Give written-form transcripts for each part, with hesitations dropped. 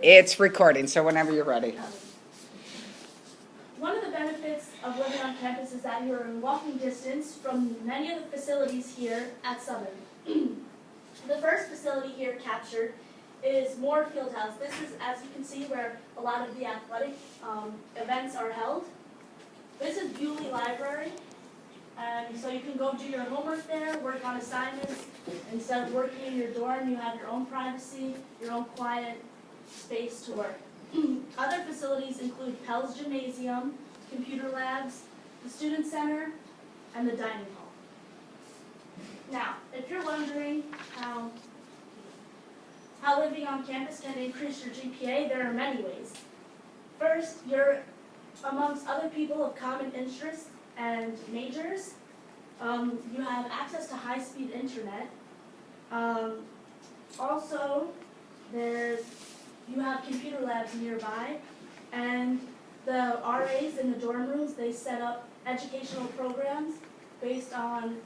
It's recording, so whenever you're ready. One of the benefits of living on campus is that you're in walking distance from many of the facilities here at Southern. The first facility here captured is Moore Fieldhouse. This is, as you can see, where a lot of the athletic events are held. This is Bewley Library, and so you can go do your homework there, work on assignments. Instead of working in your dorm, you have your own privacy, your own quiet space to work. Other facilities include Pell's Gymnasium, computer labs, the Student Center, and the dining hall. Now, if you're wondering how living on campus can increase your GPA, there are many ways. First, you're amongst other people of common interests and majors. You have access to high-speed internet. Also, you have computer labs nearby, and the RAs in the dorm rooms, they set up educational programs based on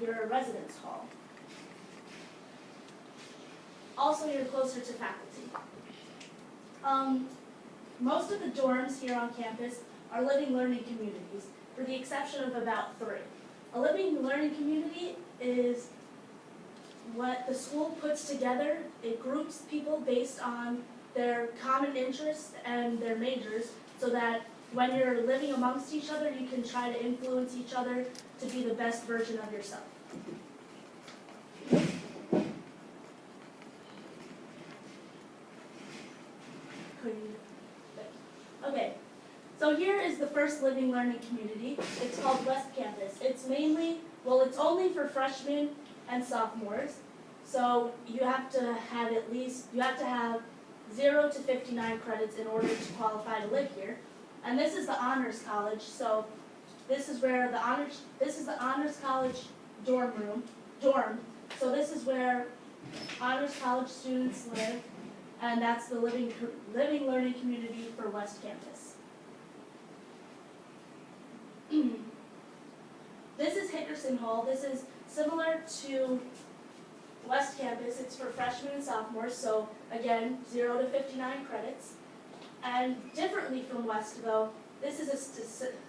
your residence hall. Also, you're closer to faculty. Most of the dorms here on campus are living learning communities, for the exception of about 3. A living learning community is what the school puts together. It groups people based on their common interests and their majors, so that when you're living amongst each other, you can try to influence each other to be the best version of yourself. Okay, so here is the first living learning community. It's called West Campus. It's only for freshmen and sophomores. So you have to have 0 to 59 credits in order to qualify to live here. And this is the Honors College. So this is where this is the Honors College dorm. So this is where Honors College students live, and that's the living learning community for West Campus. This is Hickerson Hall. This is similar to West Campus. It's for freshmen and sophomores, so again, 0 to 59 credits. And differently from West, though, this is a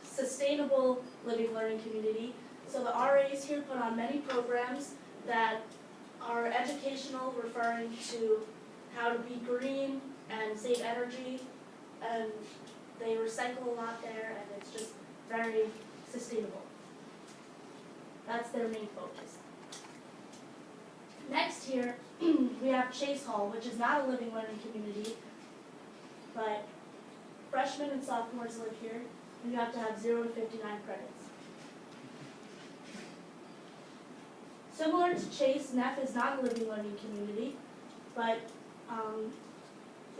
sustainable living learning community. So the RAs here put on many programs that are educational, referring to how to be green and save energy, and they recycle a lot there, and it's just very sustainable. That's their main focus. Next here, we have Chase Hall, which is not a living learning community, but freshmen and sophomores live here, and you have to have 0 to 59 credits. Similar to Chase, Neff is not a living learning community, but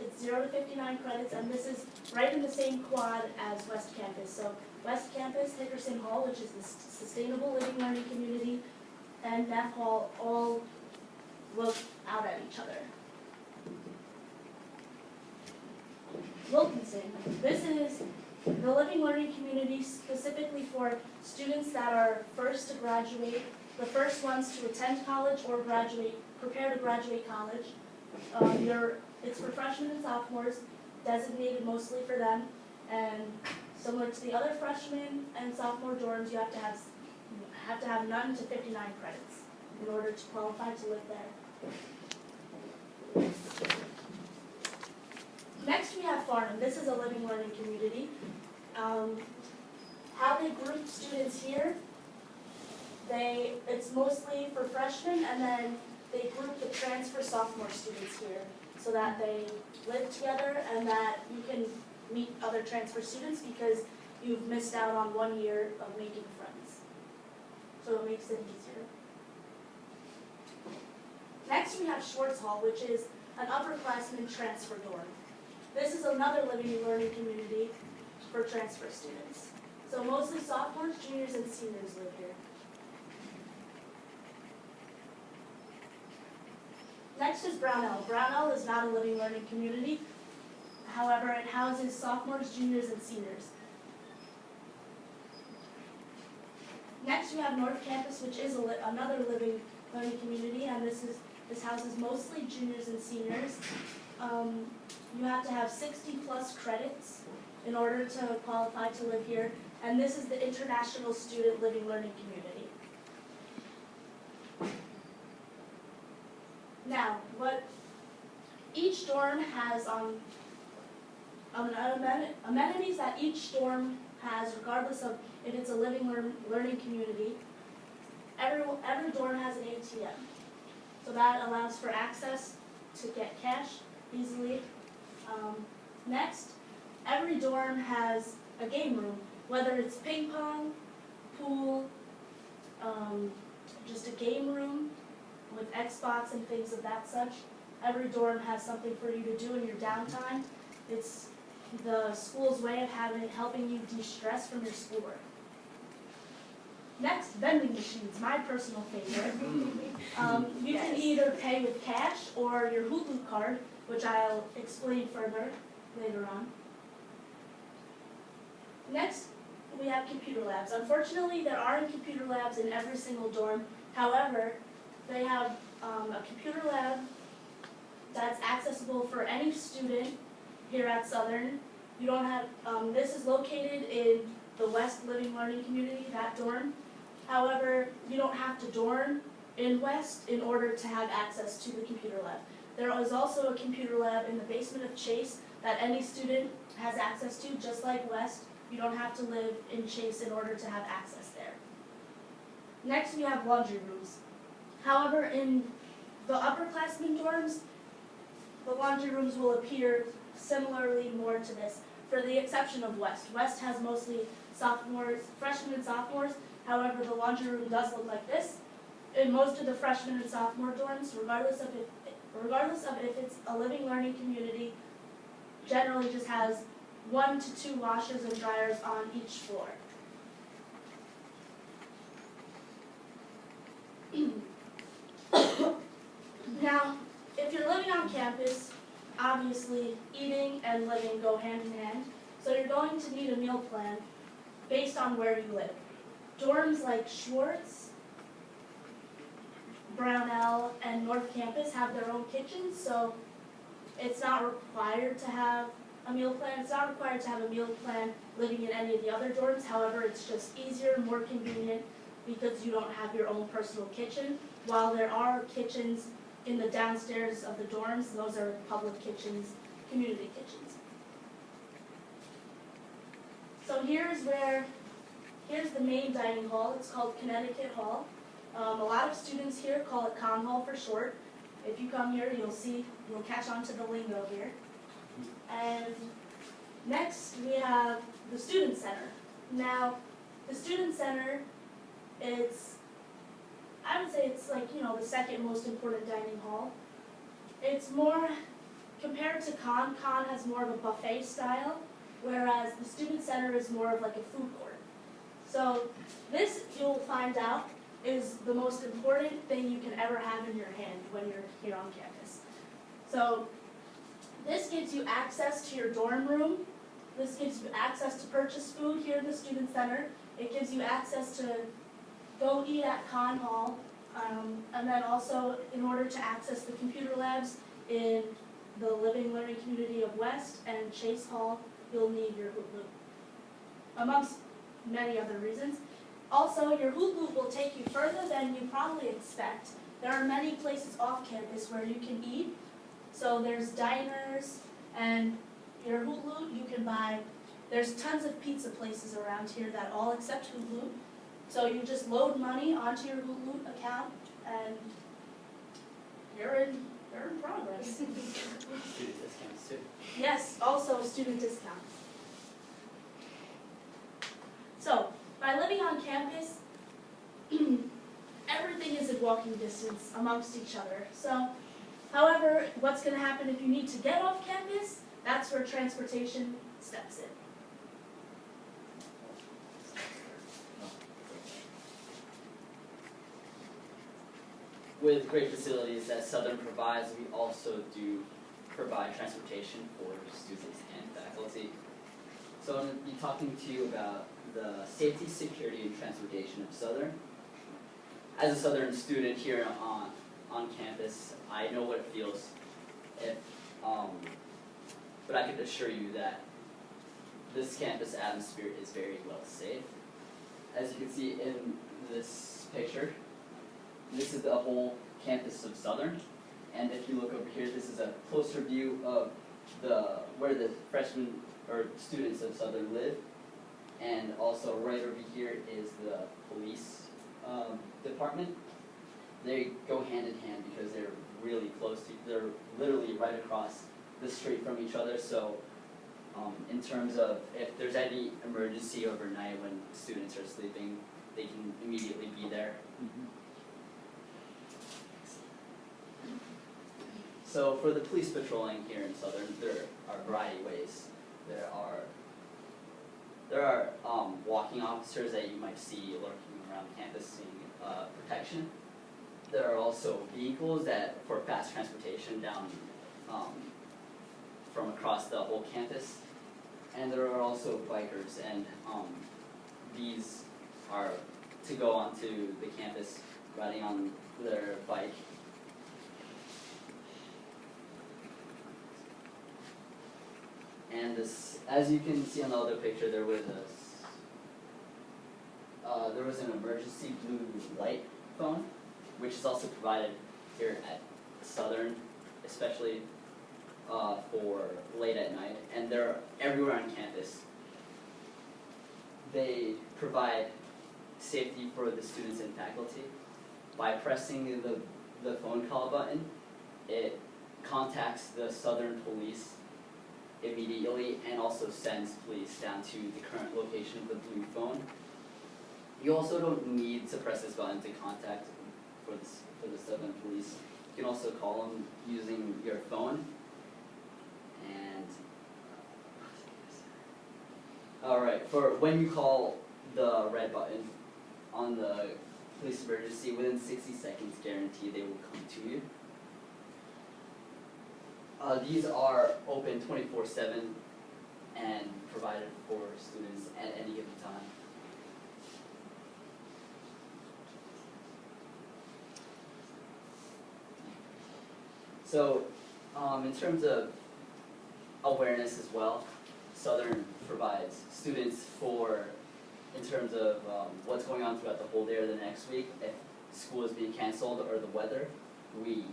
it's 0 to 59 credits, and this is right in the same quad as West Campus. So West Campus, Hickerson Hall, which is the sustainable living learning community, and Neff Hall all look out at each other. Wilkinson. This is the living learning community specifically for students that are first to graduate, the first ones to attend college or prepare to graduate college. It's for freshmen and sophomores, designated mostly for them, and similar to the other freshmen and sophomore dorms, you have to have none to 59 credits in order to qualify to live there. Next we have Farnham. This is a living learning community. How they group students here, it's mostly for freshmen, and then they group the transfer sophomore students here so that they live together and that you can meet other transfer students because you've missed out on 1 year of making friends. So it makes it easier. Next we have Schwartz Hall, which is an upperclassman transfer dorm. This is another living learning community for transfer students. So mostly sophomores, juniors, and seniors live here. Next is Brownell. Brownell is not a living learning community. However, it houses sophomores, juniors, and seniors. Next we have North Campus, which is another living learning community, and this houses mostly juniors and seniors. you have to have 60 plus credits in order to qualify to live here, and this is the International Student Living Learning Community. Now, what each dorm has amenities that each dorm has, regardless of if it's a living learning community, every dorm has an ATM. So that allows for access to get cash easily. Next, every dorm has a game room, whether it's ping pong, pool, just a game room with Xbox and things of that such. Every dorm has something for you to do in your downtime. It's the school's way of helping you de-stress from your schoolwork. Next, vending machines, my personal favorite. You can either pay with cash or your Hulu card, which I'll explain further later on. Next, we have computer labs. Unfortunately, there aren't computer labs in every single dorm. However, they have a computer lab that's accessible for any student here at Southern. You don't have, this is located in the West Living Learning Community, that dorm. However, you don't have to dorm in West in order to have access to the computer lab. There is also a computer lab in the basement of Chase that any student has access to, just like West. You don't have to live in Chase in order to have access there. Next, we have laundry rooms. However, in the upperclassmen dorms, the laundry rooms will appear similarly more to this, for the exception of West. West has mostly sophomores, freshmen and sophomores. However, the laundry room does look like this. In most of the freshman and sophomore dorms, regardless of if it's a living learning community, generally just has 1 to 2 washers and dryers on each floor. Now, if you're living on campus, obviously eating and living go hand in hand, so you're going to need a meal plan based on where you live. Dorms like Schwartz, Brownell, and North Campus have their own kitchens, so it's not required to have a meal plan. It's not required to have a meal plan living in any of the other dorms. However, it's just easier, more convenient, because you don't have your own personal kitchen. While there are kitchens in the downstairs of the dorms, those are public kitchens, community kitchens. So here's the main dining hall. It's called Connecticut Hall. A lot of students here call it Con Hall for short. If you come here, you'll catch on to the lingo here. And next we have the Student Center. Now, the Student Center, I would say it's like, the second most important dining hall. It's more, compared to Con has more of a buffet style, whereas the Student Center is more of like a food court. So this, you'll find out, is the most important thing you can ever have in your hand when you're here on campus. So this gives you access to your dorm room. This gives you access to purchase food here in the Student Center. It gives you access to go eat at Con Hall, and then also in order to access the computer labs in the Living Learning Community of West and Chase Hall, you'll need your Hoot Loop, amongst many other reasons. Also, your Hoot Loop will take you further than you probably expect. There are many places off campus where you can eat. So there's diners, and your Hoot Loop you can buy. There's tons of pizza places around here that all accept Hoot Loop. So you just load money onto your Hoot Loop account, and you're in progress. Student discounts too. Yes, also student discounts. So, by living on campus, everything is in walking distance amongst each other. So, however, what's going to happen if you need to get off campus? That's where transportation steps in. With great facilities that Southern provides, we also do provide transportation for students and faculty. So I'm going to be talking to you about the safety, security, and transportation of Southern. As a Southern student here on campus, I know what it feels if but I can assure you that this campus atmosphere is very well safe. As you can see in this picture, this is the whole campus of Southern. And if you look over here, this is a closer view of where the freshmen or students of Southern live. And also right over here is the police department. They go hand in hand because they're really close to, they're literally right across the street from each other. So in terms of if there's any emergency overnight when students are sleeping, they can immediately be there. So for the police patrolling here in Southern, there are a variety of ways. There are walking officers that you might see lurking around campus seeking protection. There are also vehicles that for fast transportation down from across the whole campus. And there are also bikers, and these are to go onto the campus riding on their bike. And this, as you can see on the other picture, there was an emergency blue light phone, which is also provided here at Southern, especially for late at night, and they're everywhere on campus. They provide safety for the students and faculty. By pressing the phone call button, it contacts the Southern police immediately and also sends police down to the current location of the blue phone. You also don't need to press this button to contact for the Southern police. You can also call them using your phone. And alright, for when you call the red button on the police emergency, within 60 seconds guaranteed they will come to you. These are open 24/7 and provided for students at any given time. So, in terms of awareness as well, Southern provides students in terms of what's going on throughout the whole day or the next week. If school is being canceled or the weather, we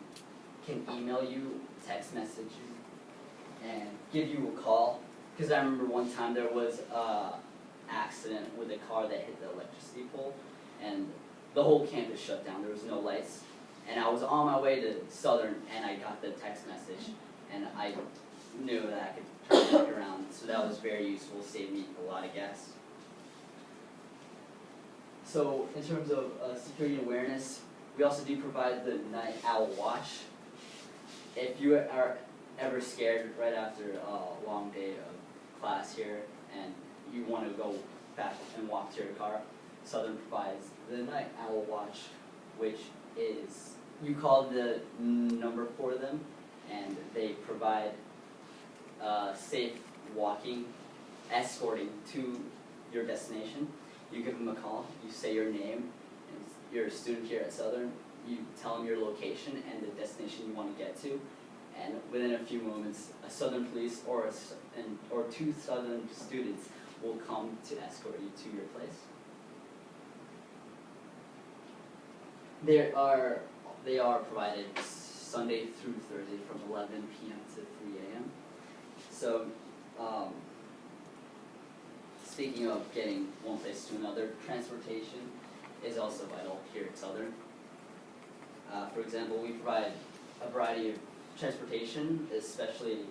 can email you, text message you, and give you a call. Because I remember one time there was an accident with a car that hit the electricity pole, and the whole campus shut down. There was no lights. And I was on my way to Southern, and I got the text message, and I knew that I could turn it around. So that was very useful, saved me a lot of gas. So in terms of security and awareness, we also do provide the night owl watch. If you are ever scared right after a long day of class here and you want to go back and walk to your car, Southern provides the night owl watch, which is, you call the number for them and they provide safe walking, escorting to your destination. You give them a call, you say your name, and you're a student here at Southern, you tell them your location and the destination you want to get to, and within a few moments, a Southern police or two Southern students will come to escort you to your place. They are provided Sunday through Thursday from 11 p.m. to 3 a.m. So, speaking of getting one place to another, transportation is also vital here at Southern. For example, we provide a variety of transportation, essentially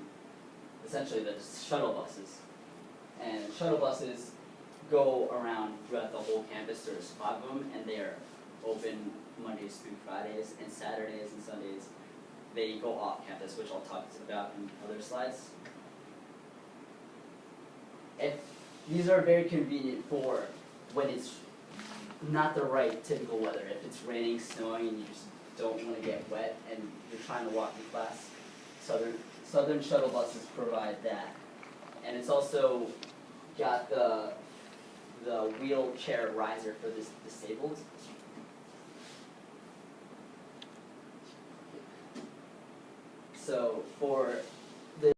the shuttle buses. And shuttle buses go around throughout the whole campus. There's 5 of them, and they are open Mondays through Fridays, and Saturdays and Sundays they go off campus, which I'll talk about in other slides. These are very convenient for when it's not the right typical weather. If it's raining, snowing, and you just don't want to get wet and you're trying to walk to class, Southern shuttle buses provide that. And it's also got the wheelchair riser for the disabled. So for